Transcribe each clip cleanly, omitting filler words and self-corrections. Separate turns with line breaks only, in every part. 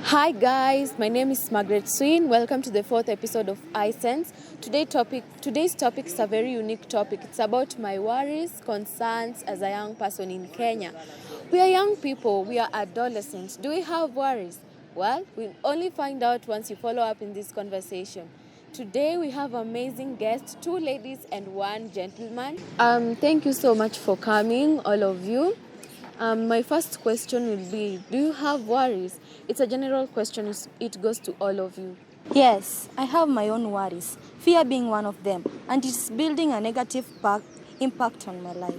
Hi guys, my name is Margaret Swin. Welcome to the fourth episode of iSense. Today's topic is a very unique topic. It's about my worries, concerns as a young person in Kenya. We are young people, we are adolescents. Do we have worries? Well, we'll only find out once you follow up in this conversation. Today we have amazing guests, two ladies and one gentleman. Thank you so much for coming, all of you. My first question will be, do you have worries? It's a general question, it goes to all of you.
Yes, I have my own worries, fear being one of them, and it's building a negative impact on my life.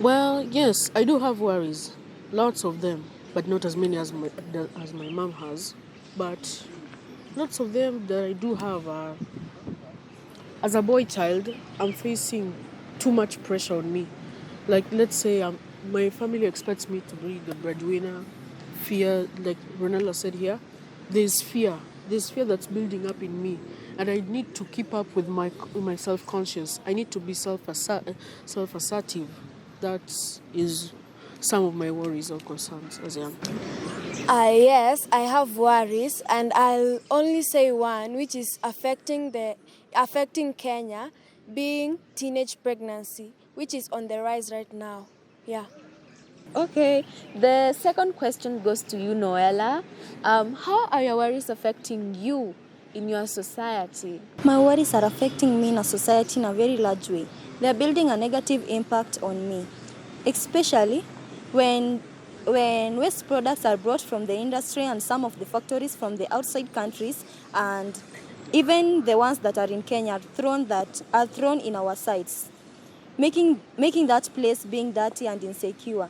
Well, yes, I do have worries. Lots of them, but not as many as my mom has. But lots of them that I do have are, as a boy child, I'm facing too much pressure on me. Like, let's say my family expects me to be the breadwinner. Fear, like Ronella said here, there's fear. There's fear that's building up in me. And I need to keep up with my self-conscious. I need to be self-assertive. That is some of my worries or concerns as a young person.
Yes, I have worries, and I'll only say one, which is affecting Kenya, being teenage pregnancy, which is on the rise right now. Yeah.
Okay, the second question goes to you, Noella. How are your worries affecting you in your society?
My worries are affecting me in a society in a very large way. They are building a negative impact on me, especially when waste products are brought from the industry and some of the factories from the outside countries, and even the ones that are in Kenya are thrown in our sites, making that place being dirty and insecure.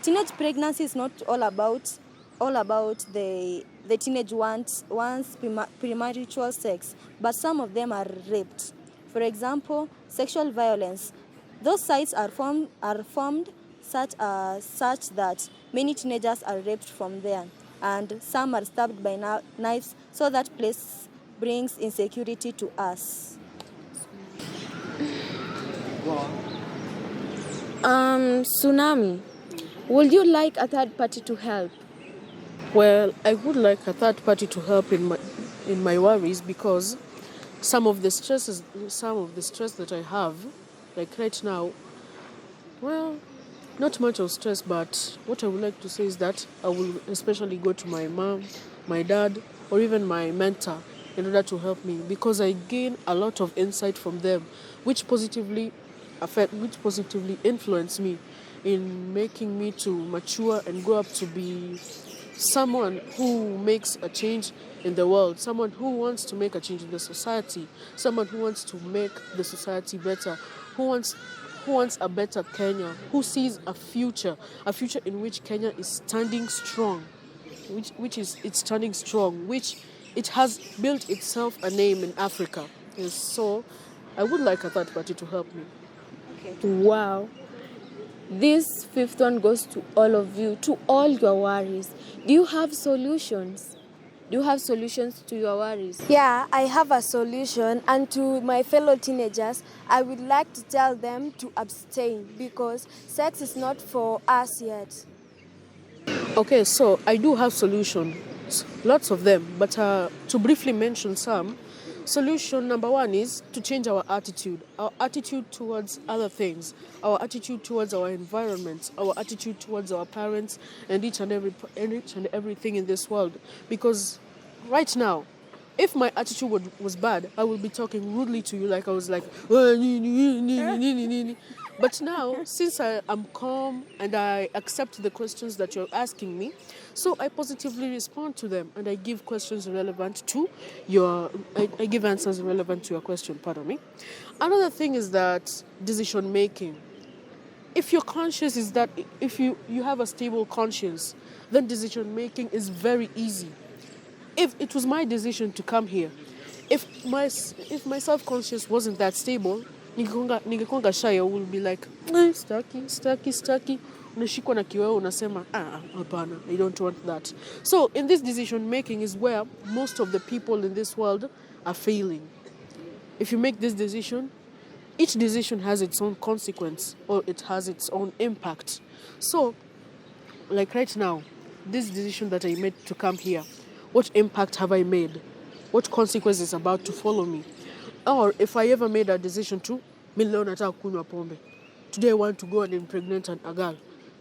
Teenage pregnancy is not all about the teenage wants premarital sex, but some of them are raped. For example, sexual violence. Those sites are formed such that many teenagers are raped from there, and some are stabbed by knives. So that place brings insecurity to us.
Tsunami, would you like a third party to help?
Well, I would like a third party to help in my worries, because some of the stress that I have, like right now, well, not much of stress, but what I would like to say is that I will especially go to my mom, my dad, or even my mentor in order to help me, because I gain a lot of insight from them, which positively influence me in making me to mature and grow up to be someone who makes a change in the world, someone who wants to make a change in the society, someone who wants to make the society better, who wants a better Kenya, who sees a future in which Kenya is standing strong, it's standing strong, which it has built itself a name in Africa. Yes, so I would like a third party to help me.
Wow. This fifth one goes to all of you, to all your worries. Do you have solutions? Do you have solutions to your worries?
Yeah, I have a solution, and to my fellow teenagers, I would like to tell them to abstain because sex is not for us yet.
Okay, so I do have solutions, lots of them, but to briefly mention some, solution number one is to change our attitude towards other things, our attitude towards our environment, our attitude towards our parents, and each and everything in this world. Because right now, if my attitude was bad, I would be talking rudely to you, like I was like, but now, since I am calm and I accept the questions that you're asking me, so I positively respond to them and I give questions relevant to I give answers relevant to your question, pardon me. Another thing is that decision making. If your conscience is that, if you have a stable conscience, then decision making is very easy. If it was my decision to come here, if my self-conscious wasn't that stable, ningekonga shy, I will be like, staki. Unashikwa na kiwewe, unasema, hapana, I don't want that. So in this decision making is where most of the people in this world are failing. If you make this decision, each decision has its own consequence or it has its own impact. So, like right now, this decision that I made to come here, what impact have I made? What consequences is about to follow me? Or if I ever made a decision to, mi leo nataka kunywa pombe. Today I want to go and impregnate a girl.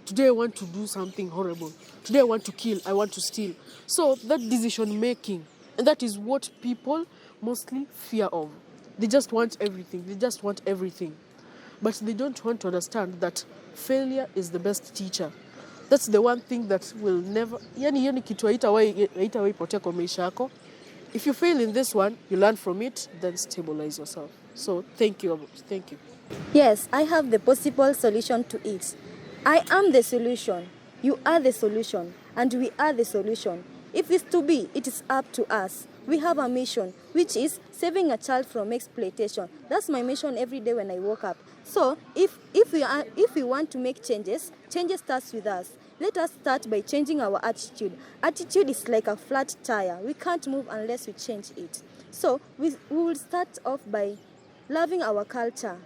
Today I want to do something horrible. Today I want to kill, I want to steal. So that decision making, and that is what people mostly fear of. They just want everything. They just want everything. But they don't want to understand that failure is the best teacher. That's the one thing that will never, yani hiyo ni kitu haitawahi potea kwa maisha yako. If you fail in this one, you learn from it, then stabilize yourself. So thank you. Thank you.
Yes, I have the possible solution to it. I am the solution. You are the solution. And we are the solution. If it's to be, it is up to us. We have a mission, which is saving a child from exploitation. That's my mission every day when I wake up. So if we want to make changes starts with us. Let us start by changing our attitude. Attitude is like a flat tire. We can't move unless we change it. So we will start off by loving our culture,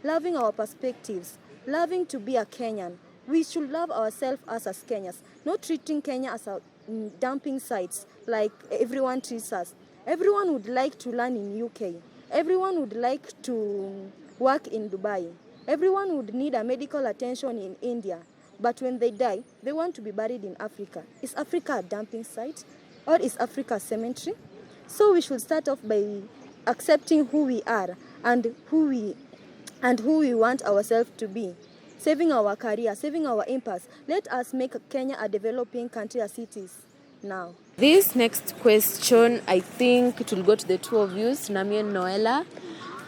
loving our perspectives, loving to be a Kenyan. We should love ourselves as Kenyans, not treating Kenya as a dumping sites like everyone treats us. Everyone would like to learn in UK. Everyone would like to work in Dubai. Everyone would need a medical attention in India. But when they die, they want to be buried in Africa. Is Africa a dumping site? Or is Africa a cemetery? So we should start off by accepting who we are and who we want ourselves to be. Saving our career, saving our impact. Let us make Kenya a developing country as it is now.
This next question, I think it will go to the two of you, Nami and Noella.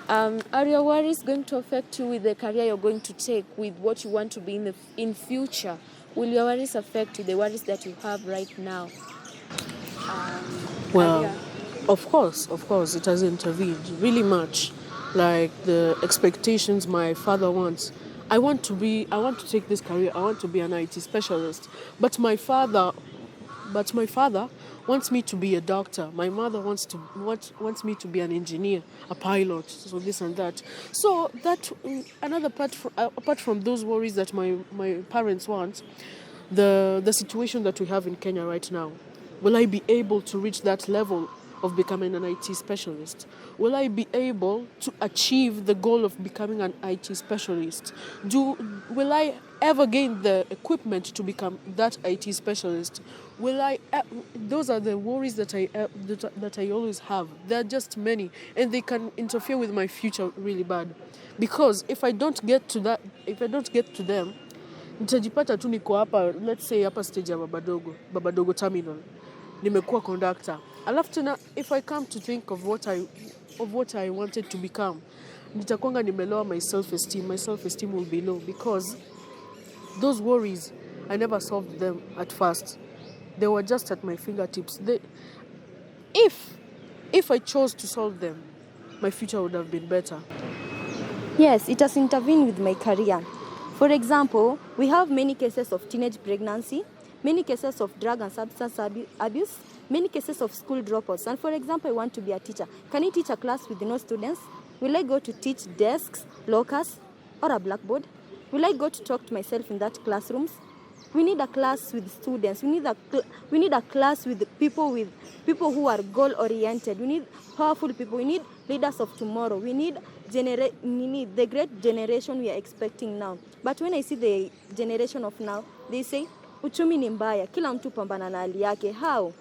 Are your worries going to affect you with the career you're going to take, with what you want to be in future? Will your worries affect you, the worries that you have right now?
Well, of course, it has intervened really much. Like the expectations my father wants. I want to take this career. I want to be an IT specialist. But my father wants me to be a doctor. My mother wants me to be an engineer, a pilot, so this and that. So that another part, apart from those worries that my parents want, the situation that we have in Kenya right now, will I be able to reach that level of becoming an IT specialist? Will I be able to achieve the goal of becoming an IT specialist? Will I ever gain the equipment to become that IT specialist? Those are the worries that I always have. There are just many, and they can interfere with my future really bad. Because if I don't get to them, nitajipata tu niko hapa, let's say hapa stage ya Babadogo terminal. Nimekuwa conductor. Alafu tena, if I come to think of what I wanted to become, nitakwanga nimelower my self-esteem. My self-esteem will be low because those worries, I never solved them at first. They were just at my fingertips. If I chose to solve them, my future would have been better.
Yes, it has intervened with my career. For example, we have many cases of teenage pregnancy, many cases of drug and substance abuse, many cases of school dropouts. And for example, I want to be a teacher. Can I teach a class with no students? Will I go to teach desks, lockers, or a blackboard? Will I go to talk to myself in that classrooms? We need a class with students. We need a class with people who are goal-oriented. We need powerful people. We need leaders of tomorrow. We need the great generation we are expecting now. But when I see the generation of now, they say, uchumi ni mbaya, kila mtu pambana na hali yake. How?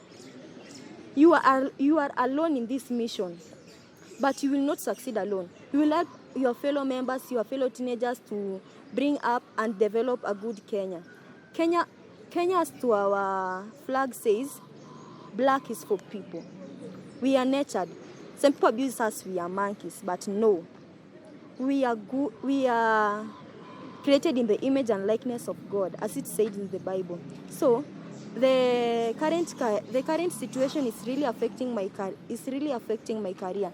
You are alone in this mission, but you will not succeed alone. You will help your fellow members, your fellow teenagers to bring up and develop a good Kenya. Kenya, as to our flag says, black is for people. We are nurtured. Some people abuse us, we are monkeys, but no. We are good. We are created in the image and likeness of God, as it said in the Bible. So, the current situation is really affecting my career.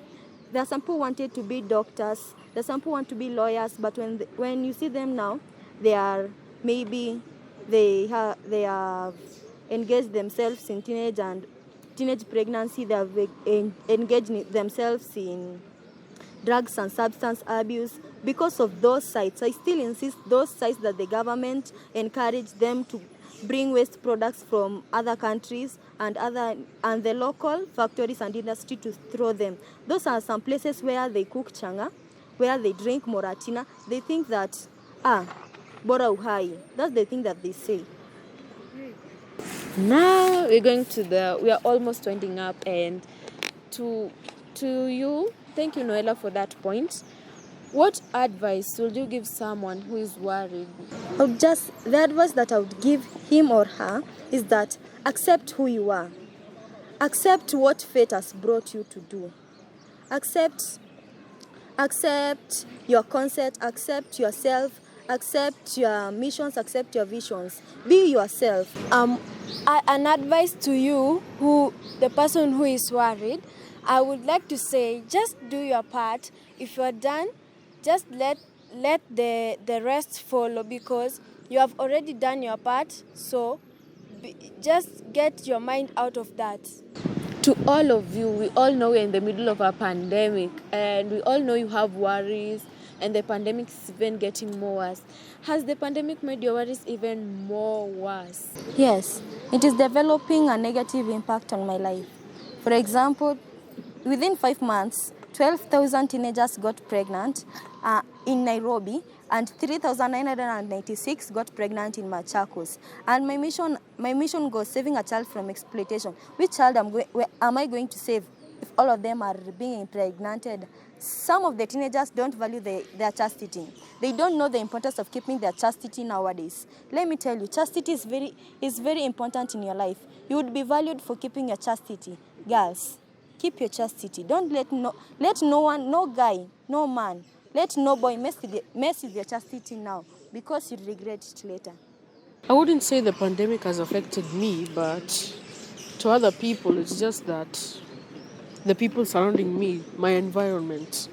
There are some people who wanted to be doctors. There are some people who want to be lawyers. But when you see them now, they have engaged themselves in teenage pregnancy. They have engaged themselves in drugs and substance abuse. Because of those sites, I still insist those sites that the government encourage them bring waste products from other countries and the local factories and industry to throw them. Those are some places where they cook changa, where they drink moratina. They think that bora uhai. That's the thing that they say.
Now we are almost winding up, and to you, thank you, Noella, for that point. What advice would you give someone who is worried?
The advice that I would give him or her is that accept who you are. Accept what fate has brought you to do. Accept your concept, accept yourself, accept your missions, accept your visions. Be yourself.
An advice to you, the person who is worried, I would like to say, just do your part. If you are done, just let the rest follow, because you have already done your part. So just get your mind out of that.
To all of you, we all know we're in the middle of a pandemic, and we all know you have worries, and the pandemic is even getting more worse. Has the pandemic made your worries even more worse?
Yes, it is developing a negative impact on my life. For example, within 5 months, 12,000 teenagers got pregnant in Nairobi, and 3,996 got pregnant in Machakos. And my mission goes saving a child from exploitation. Which child am I going to save if all of them are being impregnated? Some of the teenagers don't value their chastity. They don't know the importance of keeping their chastity nowadays. Let me tell you, chastity is very important in your life. You would be valued for keeping your chastity. Girls, keep your chastity. Don't let no one, no guy, no man, let no boy mess with your chastity now, because you'll regret it later.
I wouldn't say the pandemic has affected me, but to other people, it's just that the people surrounding me, my environment.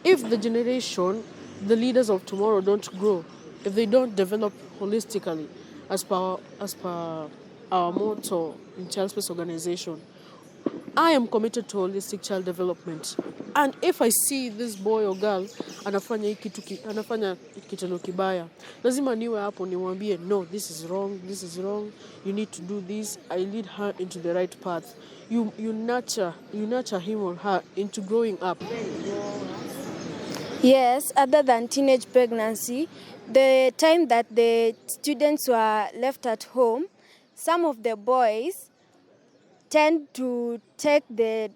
If the generation, the leaders of tomorrow don't grow, if they don't develop holistically, as per our motto in Child Space Organization, I am committed to holistic child development. And if I see this boy or girl anafanya kitendo kibaya, lazima niwe hapo nimwambie, no, this is wrong, you need to do this. I lead her into the right path. You nurture him or her into growing up.
Yes, other than teenage pregnancy, the time that the students were left at home, some of the boys tend to take the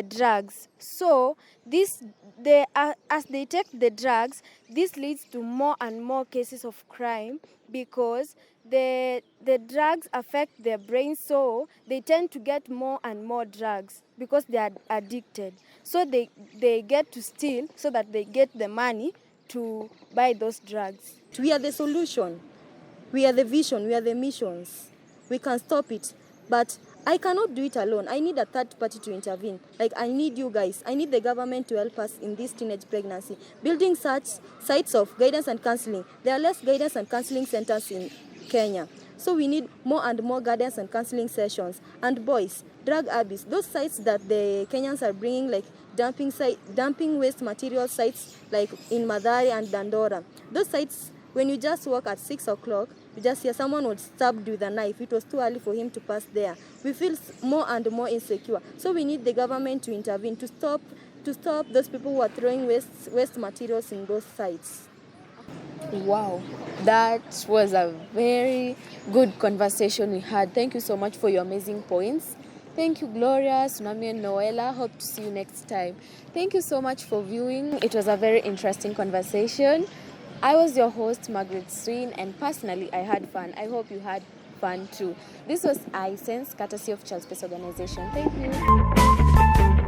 drugs. So as they take the drugs, this leads to more and more cases of crime, because the drugs affect their brain, so they tend to get more and more drugs because they are addicted. So they get to steal so that they get the money to buy those drugs.
We are the solution. We are the vision. We are the missions. We can stop it. But I cannot do it alone. I need a third party to intervene. Like, I need you guys. I need the government to help us in this teenage pregnancy. Building such sites of guidance and counseling. There are less guidance and counseling centers in Kenya. So we need more and more guidance and counseling sessions. And boys, drug abuse. Those sites that the Kenyans are bringing, like dumping waste material sites, like in Mathare and Dandora. Those sites, when you just walk at 6 o'clock, you just hear someone was stabbed with a knife. It was too early for him to pass there. We feel more and more insecure. So we need the government to intervene to stop those people who are throwing waste materials in those sites.
Wow, that was a very good conversation we had. Thank you so much for your amazing points. Thank you, Gloria, Tsunami, and Noella. Hope to see you next time. Thank you so much for viewing. It was a very interesting conversation. I was your host, Margaret Sween, and personally, I had fun. I hope you had fun too. This was iSense, courtesy of Child Space Organization. Thank you.